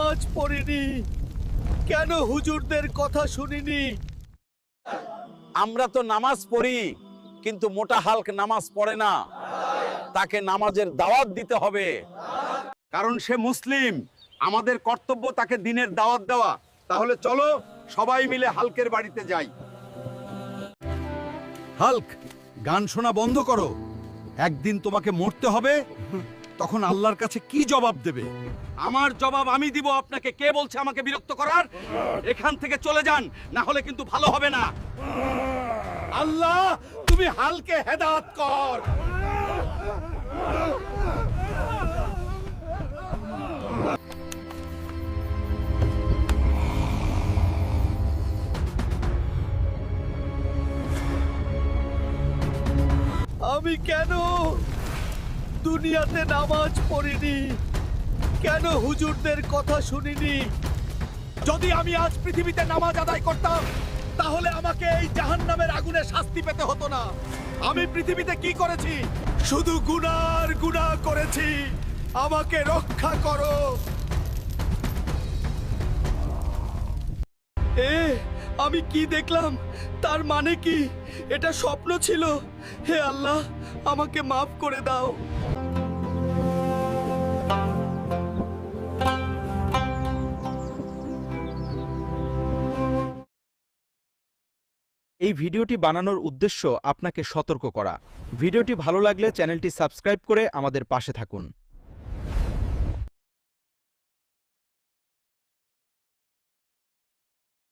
নামাজ পড়িনি? কেন হুজুরদের কথা শুনিনি? আমরা তো নামাজ পড়ি, কিন্তু মোটা হালক নামাজ পড়ে না। তাকে নামাজের দাওয়াত দিতে হবে, কারণ সে মুসলিম। আমাদের কর্তব্য তাকে দিনের দাওয়াত দেওয়া। তাহলে চলো সবাই মিলে হালকের বাড়িতে যাই। হাল্ক, গান শোনা বন্ধ করো। একদিন তোমাকে মরতে হবে, তখন আল্লাহর কাছে কি জবাব দেবে? আমার জবাব আমি দিব আপনাকে। কে বলছে আমাকে বিরক্ত করার? এখান থেকে চলে যান, না হলে কিন্তু ভালো হবে না। আল্লাহ, তুমি হালকে হেদায়েত কর। আমি কেন দুনিয়াতে নামাজ পড়িনি? কেন হুজুরদের কথা শুনিনি? যদি আমি আজ পৃথিবীতে নামাজ আদায় করতাম, তাহলে আমাকে এই জাহান্নামের আগুনে শাস্তি পেতে হতো না। আমি পৃথিবীতে কি করেছি? শুধু গুনার গুনাহ করেছি। আমাকে রক্ষা করো। আমি কি দেখলাম? তার মানে কি এটা স্বপ্ন ছিল? হে আল্লাহ, আমাকে মাফ করে দাও। এই ভিডিওটি বানানোর উদ্দেশ্য আপনাকে সতর্ক করা। ভিডিওটি ভালো লাগলে চ্যানেলটি সাবস্ক্রাইব করে আমাদের পাশে থাকুন।